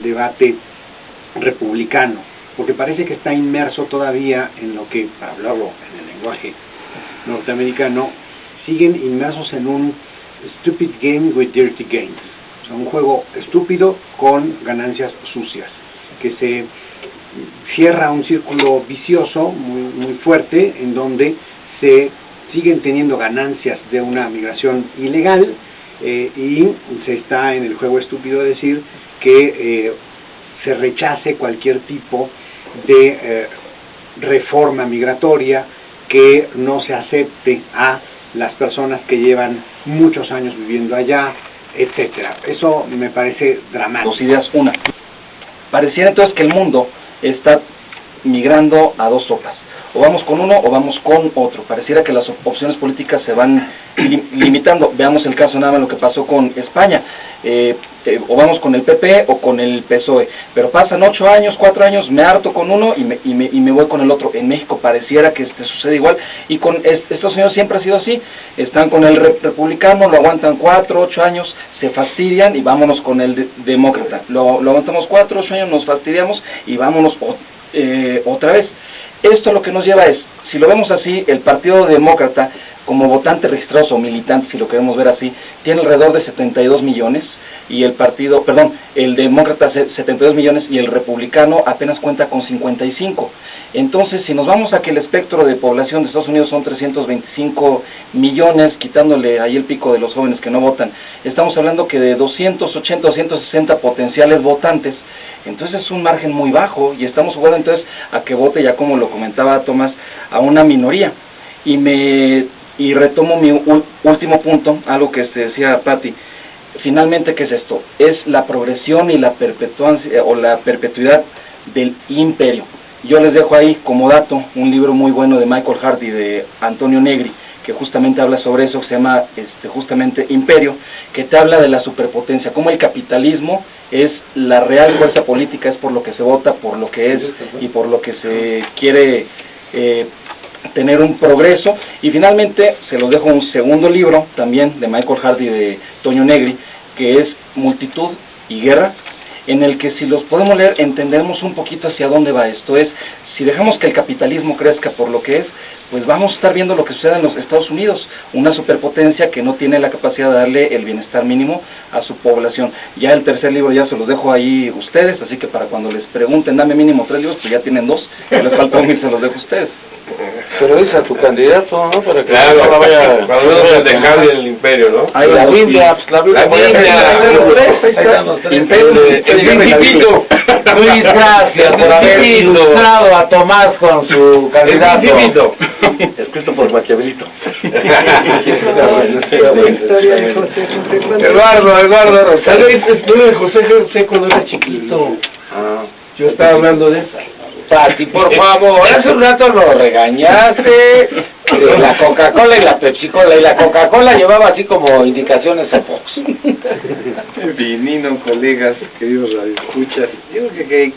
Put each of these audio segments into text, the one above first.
debate republicano, porque parece que está inmerso todavía en lo que, para hablarlo en el lenguaje norteamericano, siguen inmersos en un stupid game with dirty gains, o sea, un juego estúpido con ganancias sucias, que se cierra un círculo vicioso muy fuerte, en donde se siguen teniendo ganancias de una migración ilegal, y se está en el juego estúpido de decir que se rechace cualquier tipo de reforma migratoria, que no se acepte a las personas que llevan muchos años viviendo allá, etcétera. Eso me parece dramático. Dos ideas. Una, pareciera entonces que el mundo está migrando a dos sopas. O vamos con uno o vamos con otro. Pareciera que las opciones políticas se van limitando. Veamos el caso nada más lo que pasó con España. O vamos con el PP o con el PSOE. Pero pasan 8 años, 4 años, me harto con uno y me voy con el otro. En México pareciera que sucede igual. Y con Estados Unidos siempre ha sido así. Están con el republicano, lo aguantan 4, 8 años, se fastidian y vámonos con el demócrata. Lo aguantamos 4, 8 años, nos fastidiamos y vámonos otra vez. Esto lo que nos lleva es, si lo vemos así, el Partido Demócrata, como votante registrado o militante, si lo queremos ver así, tiene alrededor de 72 millones, y el Demócrata 72 millones, y el Republicano apenas cuenta con 55. Entonces, si nos vamos a que el espectro de población de Estados Unidos son 325 millones, quitándole ahí el pico de los jóvenes que no votan, estamos hablando que de 280, 260 potenciales votantes. Entonces es un margen muy bajo y estamos jugando entonces a que vote, ya como lo comentaba Tomás, a una minoría. Y retomo mi último punto, algo que decía Patti. Finalmente, ¿qué es esto? Es la progresión y la perpetuancia o la perpetuidad del imperio. Yo les dejo ahí como dato un libro muy bueno de Michael Hart y de Antonio Negri, que justamente habla sobre eso, que se llama justamente Imperio, que te habla de la superpotencia, cómo el capitalismo es la real fuerza política, es por lo que se vota, por lo que es y por lo que se quiere tener un progreso. Y finalmente se los dejo un segundo libro también de Michael Hart y de Toño Negri, que es Multitud y Guerra, en el que si los podemos leer entendemos un poquito hacia dónde va esto. Es, si dejamos que el capitalismo crezca por lo que es, pues vamos a estar viendo lo que sucede en los Estados Unidos, una superpotencia que no tiene la capacidad de darle el bienestar mínimo a su población. Ya el tercer libro ya se los dejo ahí ustedes, así que para cuando les pregunten, dame mínimo 3 libros, pues ya tienen 2, les falta uno y se los dejo a ustedes. Pero es a tu candidato, ¿no? Para que claro, no vaya, cuando uno se dejar en el imperio, ¿no? Ahí la Biblia, el Principito. Luis, gracias por haber ilustrado a Tomás con su candidato. Escrito por Maquiavelito. Eduardo Rosario. José José cuando era chiquito. Yo estaba hablando de esa. Pati, por favor, hace un rato lo regañaste de la Coca-Cola y la Pepsi-Cola, y la Coca-Cola llevaba así como indicaciones a Fox. En fin, Nino, colegas, queridos radioescuchas, yo creo que hay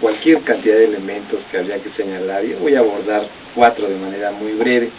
cualquier cantidad de elementos que habría que señalar. Yo voy a abordar 4 de manera muy breve.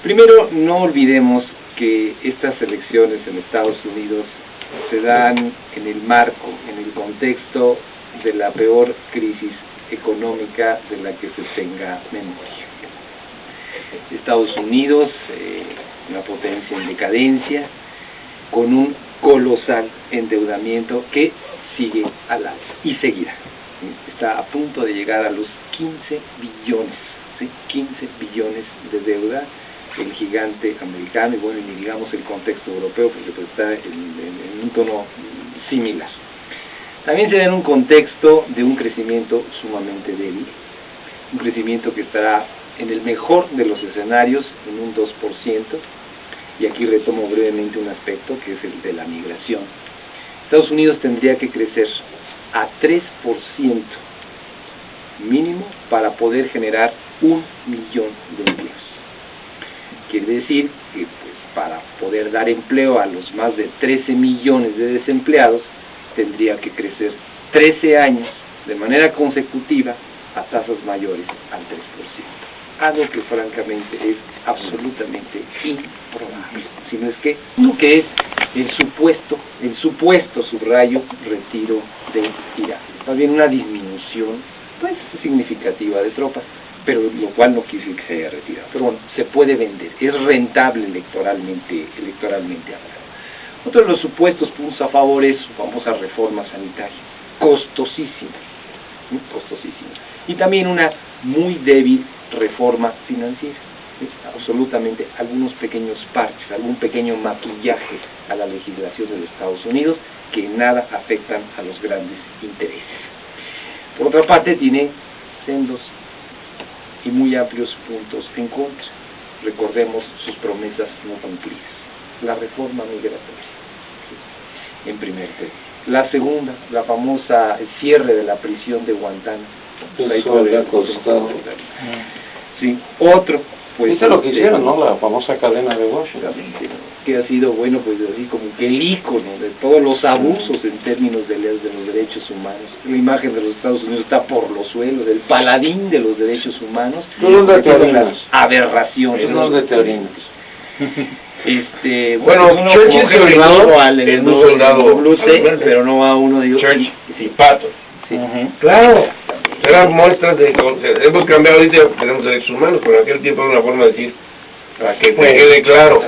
Primero, no olvidemos que estas elecciones en Estados Unidos se dan en el marco, en el contexto de la peor crisis económica de la que se tenga memoria. Estados Unidos, una potencia en decadencia, con un colosal endeudamiento que sigue al alza y seguirá. Está a punto de llegar a los 15 billones, ¿sí? 15 billones de deuda, el gigante americano, y bueno, ni digamos el contexto europeo, porque pues está en un tono similar. También se da en un contexto de un crecimiento sumamente débil, un crecimiento que estará en el mejor de los escenarios en un 2%, y aquí retomo brevemente un aspecto que es el de la migración. Estados Unidos tendría que crecer a 3% mínimo para poder generar 1 millón de empleos. Quiere decir que pues, para poder dar empleo a los más de 13 millones de desempleados, tendría que crecer 13 años de manera consecutiva a tasas mayores al 3%. Algo que francamente es absolutamente improbable, sino es que es el supuesto, subrayo, retiro de Irak. Más bien una disminución, pues, significativa de tropas, pero lo cual no quiere decir que se haya retirado. Pero bueno, se puede vender, es rentable electoralmente hablando. Otro de los supuestos puntos a favor es su famosa reforma sanitaria, costosísima, y también una muy débil reforma financiera, absolutamente algunos pequeños parches, algún pequeño maquillaje a la legislación de los Estados Unidos que en nada afectan a los grandes intereses. Por otra parte, tiene sendos y muy amplios puntos en contra. Recordemos sus promesas no cumplidas. La reforma migratoria, en primer término. La segunda, la famosa cierre de la prisión de Guantánamo. Eso le ha costado. Sí, otro, pues... ¿Viste lo que hicieron, no? La famosa cadena de Washington. Que ha sido, bueno, pues así como que el ícono de todos los abusos en términos de los derechos humanos. La imagen de los Estados Unidos está por los suelos, del paladín de los derechos humanos. ¿Tú dónde te orinas? Las aberraciones. ¿Tú dónde te orinas? Bueno, Churchill se orinó en un soldado Blue C, pero no a uno de ellos. Churchill y Patton. Sí. Claro, eran muestras de... Hemos cambiado ahorita, tenemos derechos humanos, pero en aquel tiempo era una forma de decir, para que te quede claro.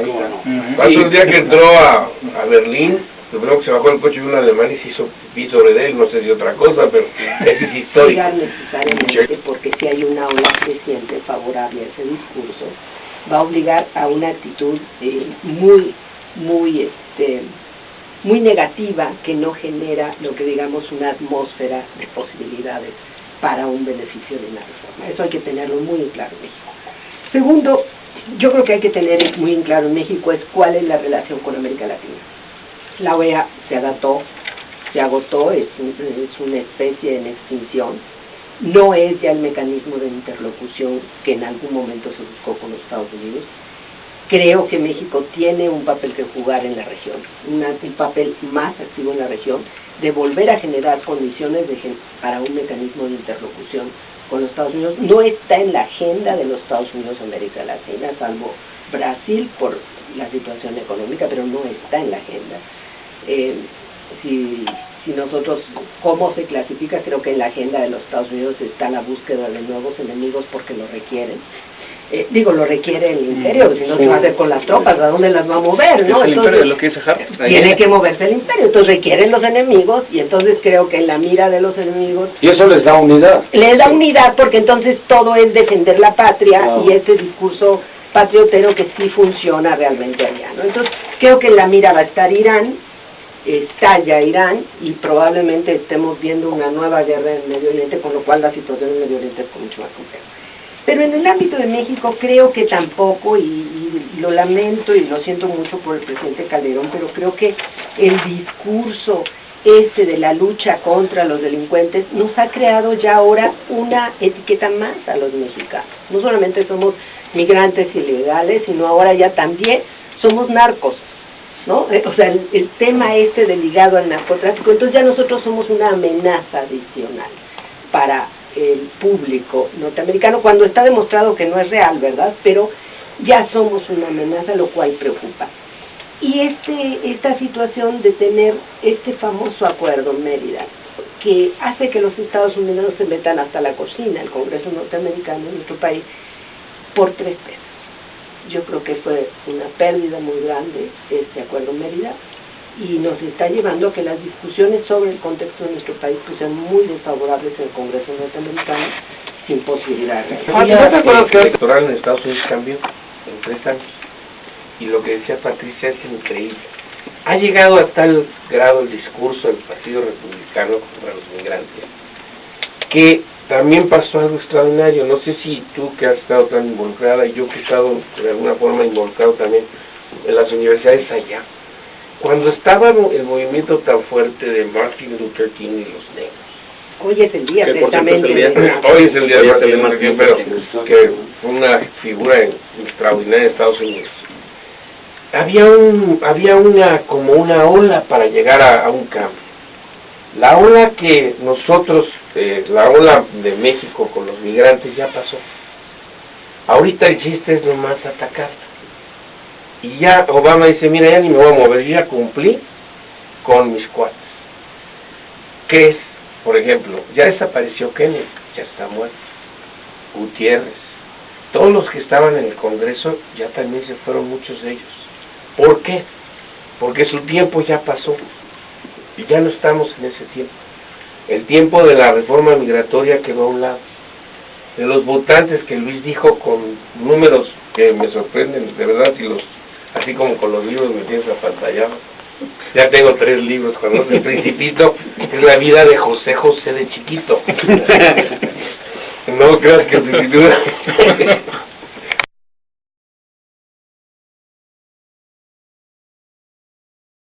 Pasó el día que entró a Berlín, lo primero que se bajó el coche de un alemán y se hizo pipí sobre él, no sé si otra cosa, pero ese es histórico. Necesariamente, porque si hay una ola creciente favorable a ese discurso, va a obligar a una actitud muy negativa, que no genera lo que digamos una atmósfera de posibilidades para un beneficio de una reforma. Eso hay que tenerlo muy en claro en México. Segundo, yo creo que hay que tener muy en claro en México es cuál es la relación con América Latina. La OEA se adaptó, se agotó, es una especie en extinción. No es ya el mecanismo de interlocución que en algún momento se buscó con los Estados Unidos. Creo que México tiene un papel que jugar en la región, un papel más activo en la región, de volver a generar condiciones para un mecanismo de interlocución con los Estados Unidos. No está en la agenda de los Estados Unidos América Latina, salvo Brasil por la situación económica, pero no está en la agenda. Si nosotros, ¿cómo se clasifica? Creo que en la agenda de los Estados Unidos está la búsqueda de nuevos enemigos porque lo requieren. Lo requiere el imperio, si no se va a hacer con las tropas, ¿a dónde las va a mover? ¿No? Entonces, lo que dice Harp, tiene que moverse el imperio, entonces requieren los enemigos, y entonces creo que en la mira de los enemigos... Y eso les da unidad. Les da unidad, porque entonces todo es defender la patria, y ese discurso patriotero que sí funciona realmente allá, ¿no? Entonces, creo que en la mira va a estar Irán, está ya Irán, y probablemente estemos viendo una nueva guerra en Medio Oriente, con lo cual la situación en Medio Oriente es mucho más compleja. Pero en el ámbito de México creo que tampoco, y lo lamento y lo siento mucho por el presidente Calderón, pero creo que el discurso de la lucha contra los delincuentes nos ha creado ya ahora una etiqueta más a los mexicanos. No solamente somos migrantes ilegales, sino ahora ya también somos narcos, ¿no? O sea, el tema de ligado al narcotráfico, entonces ya nosotros somos una amenaza adicional para el público norteamericano, cuando está demostrado que no es real, ¿verdad? Pero ya somos una amenaza, lo cual preocupa. Y esta situación de tener este famoso acuerdo en Mérida, que hace que los Estados Unidos se metan hasta la cocina, el Congreso norteamericano en nuestro país, por 3 pesos. Yo creo que fue una pérdida muy grande este acuerdo en Mérida, y nos está llevando a que las discusiones sobre el contexto de nuestro país pues sean muy desfavorables en el Congreso norteamericano, sin posibilidad de... ¿No te acuerdas que el electoral en Estados Unidos cambió en 3 años? Y lo que decía Patricia es increíble. Ha llegado a tal grado el discurso del Partido Republicano contra los migrantes, que también pasó algo extraordinario. No sé si tú, que has estado tan involucrada, y yo que he estado de alguna forma involucrado también en las universidades allá, cuando estaba el movimiento tan fuerte de Martin Luther King y los negros. Hoy es el día, precisamente. Hoy es el día de Martin Luther King, pero que fue una figura extraordinaria de Estados Unidos. Había una ola para llegar a un cambio. La ola que nosotros, la ola de México con los migrantes ya pasó. Ahorita el chiste es nomás atacar. Y ya Obama dice, mira, ya ni me voy a mover, yo ya cumplí con mis cuates. ¿Qué es? Por ejemplo, ya desapareció Kennedy, ya está muerto. Gutiérrez. Todos los que estaban en el Congreso ya también se fueron, muchos de ellos. ¿Por qué? Porque su tiempo ya pasó. Y ya no estamos en ese tiempo. El tiempo de la reforma migratoria quedó a un lado. De los votantes que Luis dijo con números que me sorprenden, de verdad, si los, así como con los libros me tienes apantallado. Ya tengo 3 libros, conoces El Principito, es la vida de José José de chiquito. No creas que El Principito